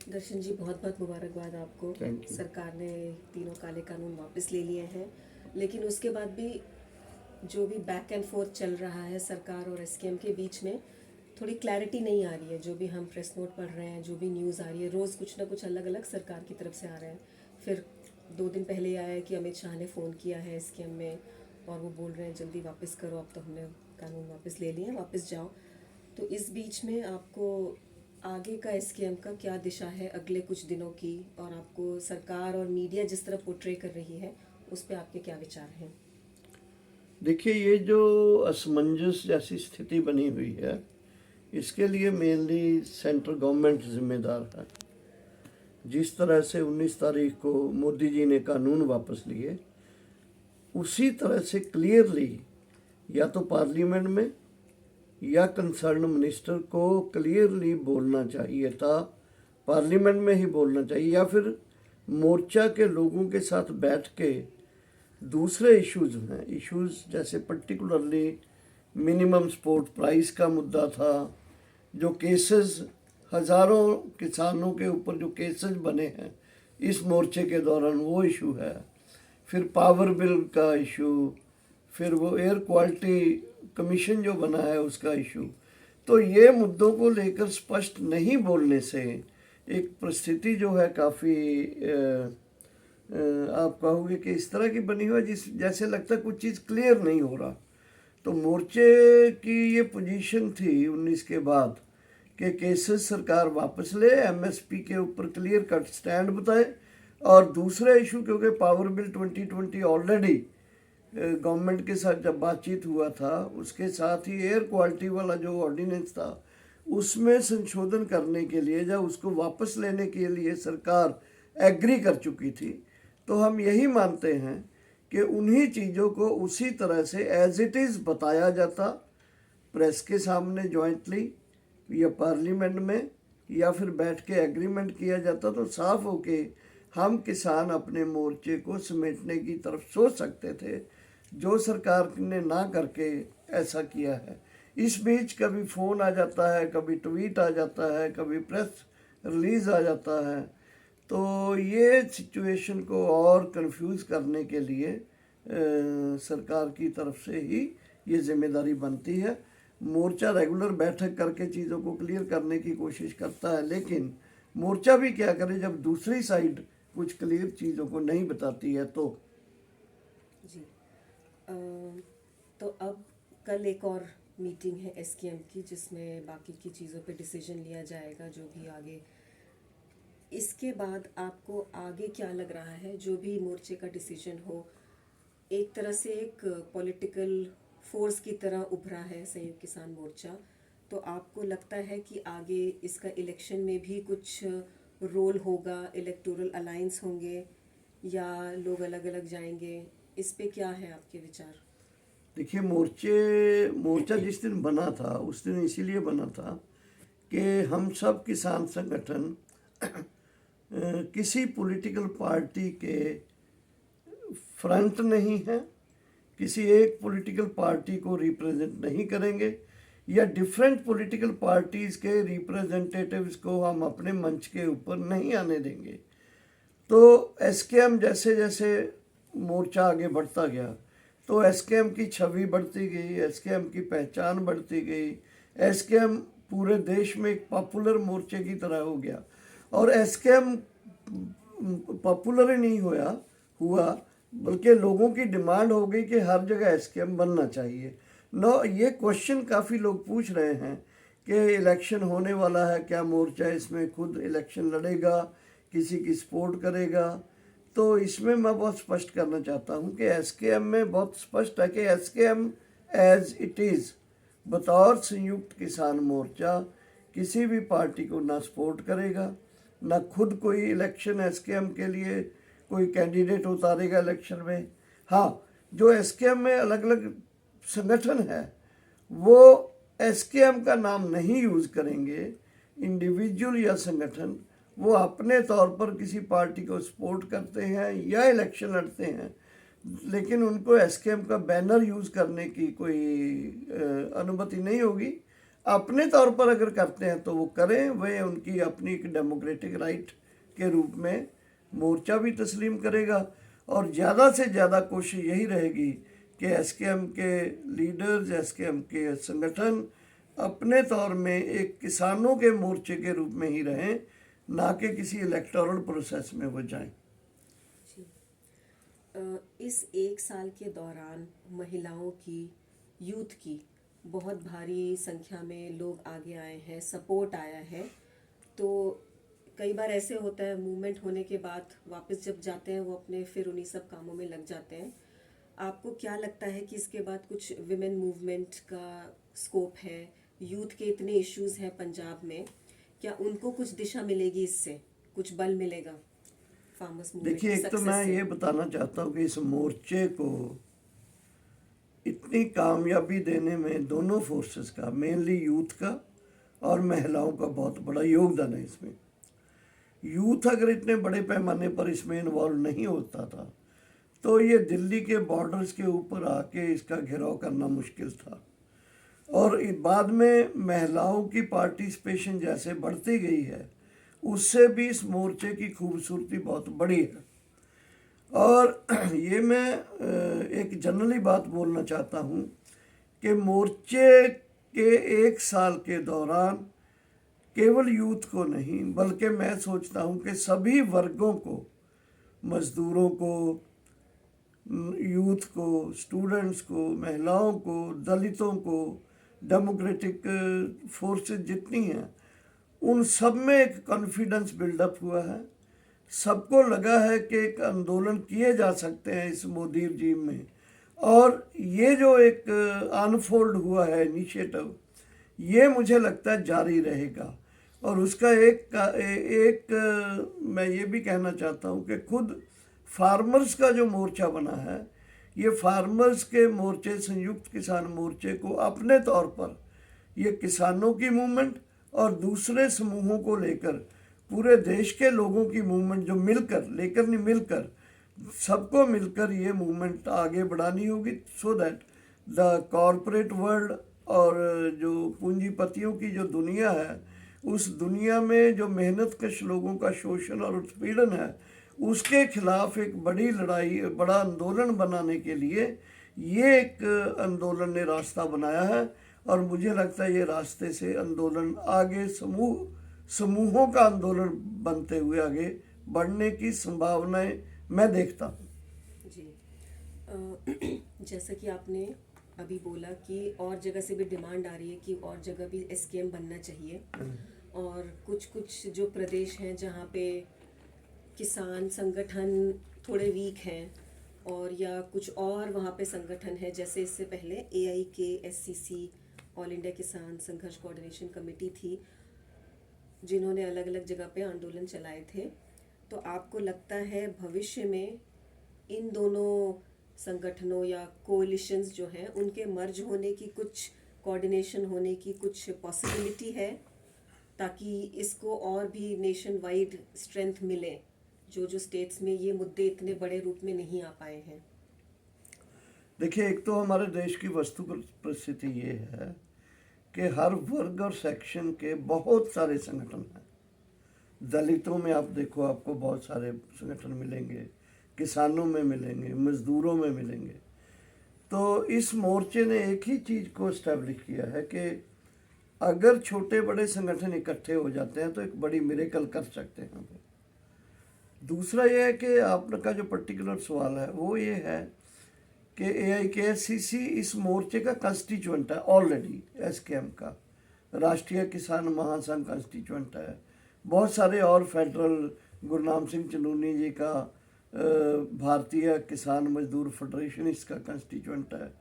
दर्शन जी, बहुत बहुत मुबारकबाद आपको। Thank you. सरकार ने तीनों काले कानून वापस ले लिए हैं, लेकिन उसके बाद भी जो भी बैक एंड फोर्थ चल रहा है सरकार और एसकेएम के बीच में, थोड़ी क्लैरिटी नहीं आ रही है। जो भी हम प्रेस नोट पढ़ रहे हैं, जो भी न्यूज़ आ रही है, रोज़ कुछ ना कुछ अलग अलग सरकार की तरफ से आ रहे हैं। फिर 2 दिन पहले ही आया है कि अमित शाह ने फ़ोन किया है एसकेएम में और वो बोल रहे हैं जल्दी वापस करो, अब तो हमने कानून वापस ले लिए हैं, वापस जाओ। तो इस बीच में आपको आगे का एसकेएम का क्या दिशा है अगले कुछ दिनों की, और आपको सरकार और मीडिया जिस तरह पोर्ट्रे कर रही है उस पर आपके क्या विचार हैं? देखिए, ये जो असमंजस जैसी स्थिति बनी हुई है, इसके लिए मेनली सेंट्रल गवर्नमेंट जिम्मेदार है। जिस तरह से 19 तारीख को मोदी जी ने कानून वापस लिए, उसी तरह से क्लियरली या तो पार्लियामेंट में या कंसर्न मिनिस्टर को क्लियरली बोलना चाहिए था, पार्लियामेंट में ही बोलना चाहिए, या फिर मोर्चा के लोगों के साथ बैठ के दूसरे इश्यूज हैं, इश्यूज जैसे पर्टिकुलरली मिनिमम सपोर्ट प्राइस का मुद्दा था, जो केसेस हज़ारों किसानों के ऊपर जो केसेस बने हैं इस मोर्चे के दौरान, वो इशू है। फिर पावर बिल का इशू, फिर वो एयर क्वालिटी कमीशन जो बना है उसका इशू। तो ये मुद्दों को लेकर स्पष्ट नहीं बोलने से एक परिस्थिति जो है काफ़ी आप कहोगे कि इस तरह की बनी हुई है जिस जैसे लगता है कुछ चीज़ क्लियर नहीं हो रहा। तो मोर्चे की ये पोजीशन थी 19 के बाद कि केसेस सरकार वापस ले, एमएसपी के ऊपर क्लियर कट स्टैंड बताए, और दूसरा इशू क्योंकि पावर बिल 2020 ऑलरेडी गवर्नमेंट के साथ जब बातचीत हुआ था, उसके साथ ही एयर क्वालिटी वाला जो ऑर्डिनेंस था उसमें संशोधन करने के लिए या उसको वापस लेने के लिए सरकार एग्री कर चुकी थी। तो हम यही मानते हैं कि उन्हीं चीज़ों को उसी तरह से एज इट इज़ बताया जाता प्रेस के सामने जॉइंटली या पार्लियामेंट में, या फिर बैठ के एग्रीमेंट किया जाता, तो साफ हो के हम किसान अपने मोर्चे को समेटने की तरफ सोच सकते थे, जो सरकार ने ना करके ऐसा किया है। इस बीच कभी फ़ोन आ जाता है, कभी ट्वीट आ जाता है, कभी प्रेस रिलीज़ आ जाता है। तो ये सिचुएशन को और कंफ्यूज करने के लिए सरकार की तरफ से ही ये जिम्मेदारी बनती है। मोर्चा रेगुलर बैठक करके चीज़ों को क्लियर करने की कोशिश करता है, लेकिन मोर्चा भी क्या करे जब दूसरी साइड कुछ क्लियर चीज़ों को नहीं बताती है। तो जी। अ, तो अब कल एक और मीटिंग है एसकेएम की, जिसमें बाकी की चीज़ों पे डिसीजन लिया जाएगा, जो भी आगे। इसके बाद आपको आगे क्या लग रहा है? जो भी मोर्चे का डिसीजन हो, एक तरह से एक पॉलिटिकल फोर्स की तरह उभरा है संयुक्त किसान मोर्चा। तो आपको लगता है कि आगे इसका इलेक्शन में भी कुछ रोल होगा, इलेक्टोरल अलायंस होंगे, या लोग अलग अलग जाएंगे? इस पे क्या है आपके विचार? देखिए, मोर्चा जिस दिन बना था उस दिन इसीलिए बना था कि हम सब किसान संगठन किसी पॉलिटिकल पार्टी के फ्रंट नहीं है, किसी एक पॉलिटिकल पार्टी को रिप्रेजेंट नहीं करेंगे, या डिफरेंट पॉलिटिकल पार्टीज़ के रिप्रेजेंटेटिव्स को हम अपने मंच के ऊपर नहीं आने देंगे। तो एसकेएम जैसे जैसे मोर्चा आगे बढ़ता गया, तो एसकेएम की छवि बढ़ती गई, एसकेएम की पहचान बढ़ती गई, एसकेएम पूरे देश में एक पॉपुलर मोर्चे की तरह हो गया। और एसकेएम पॉपुलर ही नहीं हुआ, बल्कि लोगों की डिमांड हो गई कि हर जगह एसकेएम बनना चाहिए। नो, ये क्वेश्चन काफ़ी लोग पूछ रहे हैं कि इलेक्शन होने वाला है, क्या मोर्चा इसमें खुद इलेक्शन लड़ेगा, किसी की सपोर्ट करेगा? तो इसमें मैं बहुत स्पष्ट करना चाहता हूँ कि एसकेएम में बहुत स्पष्ट है कि एसकेएम एज इट इज़ बतौर संयुक्त किसान मोर्चा किसी भी पार्टी को ना सपोर्ट करेगा, ना खुद कोई इलेक्शन एसकेएम के लिए कोई कैंडिडेट उतारेगा इलेक्शन में। हाँ, जो एसकेएम में अलग अलग संगठन है वो एसकेएम का नाम नहीं यूज़ करेंगे, इंडिविजुअल या संगठन वो अपने तौर पर किसी पार्टी को सपोर्ट करते हैं या इलेक्शन लड़ते हैं, लेकिन उनको एसकेएम का बैनर यूज़ करने की कोई अनुमति नहीं होगी। अपने तौर पर अगर करते हैं तो वो करें, वे उनकी अपनी एक डेमोक्रेटिक राइट के रूप में मोर्चा भी तस्लीम करेगा। और ज़्यादा से ज़्यादा कोशिश यही रहेगी कि एसकेएम के लीडर्स, एसकेएम के संगठन अपने तौर में एक किसानों के मोर्चे के रूप में ही रहें, ना कि किसी इलेक्टोरल प्रोसेस में वो जाएं। जी। इस एक साल के दौरान महिलाओं की, यूथ की बहुत भारी संख्या में लोग आगे आए हैं, सपोर्ट आया है। तो कई बार ऐसे होता है, मूवमेंट होने के बाद वापस जब जाते हैं वो अपने फिर उन्हीं सब कामों में लग जाते हैं। आपको क्या लगता है कि इसके बाद कुछ विमेन मूवमेंट का स्कोप है? यूथ के इतने इश्यूज हैं पंजाब में, क्या उनको कुछ दिशा मिलेगी, इससे कुछ बल मिलेगा फार्मर्स मूवमेंट देखिए, की एक तो सक्सेस मैं से? ये बताना चाहता हूँ कि इस मोर्चे को इतनी कामयाबी देने में दोनों फोर्सेस का, मेनली यूथ का और महिलाओं का बहुत बड़ा योगदान है इसमें। यूथ अगर इतने बड़े पैमाने पर इसमें इन्वॉल्व नहीं होता था तो ये दिल्ली के बॉर्डर्स के ऊपर आके इसका घेराव करना मुश्किल था। और बाद में महिलाओं की पार्टिसिपेशन जैसे बढ़ती गई है, उससे भी इस मोर्चे की खूबसूरती बहुत बड़ी है। और ये मैं एक जनरली बात बोलना चाहता हूँ कि मोर्चे के एक साल के दौरान केवल यूथ को नहीं, बल्कि मैं सोचता हूँ कि सभी वर्गों को, मजदूरों को, यूथ को, स्टूडेंट्स को, महिलाओं को, दलितों को, डेमोक्रेटिक फोर्सेस जितनी हैं, उन सब में एक कॉन्फिडेंस बिल्डअप हुआ है। सबको लगा है कि एक आंदोलन किए जा सकते हैं इस मोदी regime में। और ये जो एक अनफोल्ड हुआ है इनिशिएटिव, ये मुझे लगता है जारी रहेगा। और उसका मैं ये भी कहना चाहता हूँ कि खुद फार्मर्स का जो मोर्चा बना है, ये फार्मर्स के मोर्चे, संयुक्त किसान मोर्चे को अपने तौर पर ये किसानों की मूवमेंट और दूसरे समूहों को लेकर, पूरे देश के लोगों की मूवमेंट जो मिलकर, लेकर नहीं मिलकर, सबको मिलकर ये मूवमेंट आगे बढ़ानी होगी, so that the corporate world और जो पूंजीपतियों की जो दुनिया है, उस दुनिया में जो मेहनत कश लोगों का शोषण और उत्पीड़न है, उसके खिलाफ एक बड़ी लड़ाई, बड़ा आंदोलन बनाने के लिए ये एक आंदोलन ने रास्ता बनाया है। और मुझे लगता है ये रास्ते से आंदोलन आगे समूहों का आंदोलन बनते हुए आगे बढ़ने की संभावनाएं मैं देखता हूँ। जी। जैसा कि आपने अभी बोला कि और जगह से भी डिमांड आ रही है कि और जगह भी एसकेएम बनना चाहिए, और कुछ कुछ जो प्रदेश हैं जहाँ पे किसान संगठन थोड़े वीक हैं, और या कुछ और वहाँ पे संगठन है, जैसे इससे पहले AIKSCC, ऑल इंडिया किसान संघर्ष कोऑर्डिनेशन कमेटी थी, जिन्होंने अलग अलग जगह पे आंदोलन चलाए थे। तो आपको लगता है भविष्य में इन दोनों संगठनों या कोलिशंस जो हैं, उनके मर्ज होने की, कुछ कोऑर्डिनेशन होने की कुछ पॉसिबिलिटी है, ताकि इसको और भी नेशन वाइड स्ट्रेंथ मिले, जो जो स्टेट्स में ये मुद्दे इतने बड़े रूप में नहीं आ पाए हैं? देखिए, एक तो हमारे देश की वस्तु परिस्थिति ये है कि हर वर्ग और सेक्शन के बहुत सारे संगठन हैं। दलितों में आप देखो, आपको बहुत सारे संगठन मिलेंगे, किसानों में मिलेंगे, मजदूरों में मिलेंगे। तो इस मोर्चे ने एक ही चीज़ को इस्टेब्लिश किया है कि अगर छोटे बड़े संगठन इकट्ठे हो जाते हैं तो एक बड़ी मिरेकल कर सकते हैं। दूसरा यह है कि आपका जो पर्टिकुलर सवाल है वो ये है कि AIKSCC इस मोर्चे का कंस्टिट्यूएंट है ऑलरेडी, एसकेएम का राष्ट्रीय किसान महासंघ कंस्टिट्यूएंट है। बहुत सारे और फेडरल, गुरनाम सिंह चनूनी जी का भारतीय किसान मजदूर फेडरेशन इसका कंस्टिट्यूएंट है,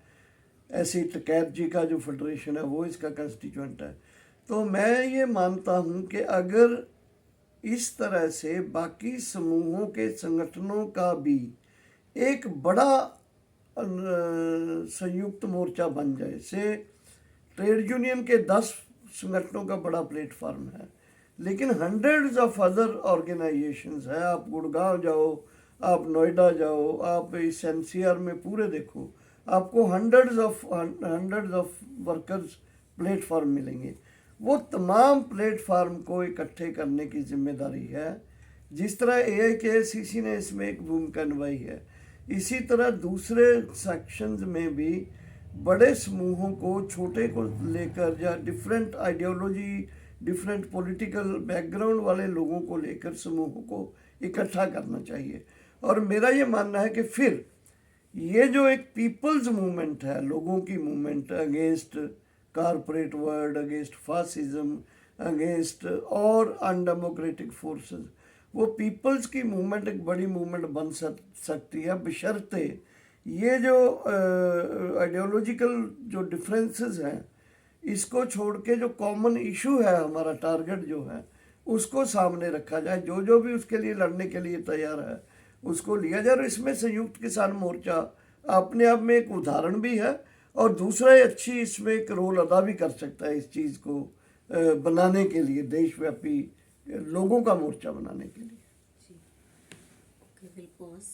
ऐसे टिकैत जी का जो फेडरेशन है वो इसका कंस्टिट्यूएंट है। तो मैं ये मानता हूँ कि अगर इस तरह से बाकी समूहों के संगठनों का भी एक बड़ा संयुक्त मोर्चा बन जाए, से ट्रेड यूनियन के 10 संगठनों का बड़ा प्लेटफॉर्म है, लेकिन हंड्रेड्स ऑफ अदर ऑर्गेनाइजेशंस है। आप गुड़गांव जाओ, आप नोएडा जाओ, आप इस NCR में पूरे देखो, आपको हंड्रेड्स ऑफ वर्कर्स प्लेटफॉर्म मिलेंगे। वो तमाम प्लेटफॉर्म को इकट्ठे करने की जिम्मेदारी है। जिस तरह AIKCC ने इसमें एक भूमिका निभाई है, इसी तरह दूसरे सेक्शंस में भी बड़े समूहों को, छोटे को लेकर, या different ideology, different political background वाले लोगों को लेकर समूहों को इकट्ठा करना चाहिए। और मेरा ये मानना है कि फिर ये जो एक पीपल्स मूवमेंट है, लोगों की movement against corporate world, against fascism, against और अनडेमोक्रेटिक फोर्सेस, वो पीपल्स की मूवमेंट एक बड़ी मूवमेंट बन सकती है, बशर्ते ये जो आइडियोलॉजिकल जो डिफरेंसेस हैं, इसको छोड़ के जो कॉमन इशू है, हमारा टारगेट जो है, उसको सामने रखा जाए। जो जो भी उसके लिए लड़ने के लिए तैयार है उसको लिया जाए। और इसमें संयुक्त किसान मोर्चा अपने आप में एक उदाहरण भी है, और दूसरा अच्छी इसमें एक रोल अदा भी कर सकता है इस चीज़ को बनाने के लिए, देशव्यापी लोगों का मोर्चा बनाने के लिए। जी, okay, we'll pause.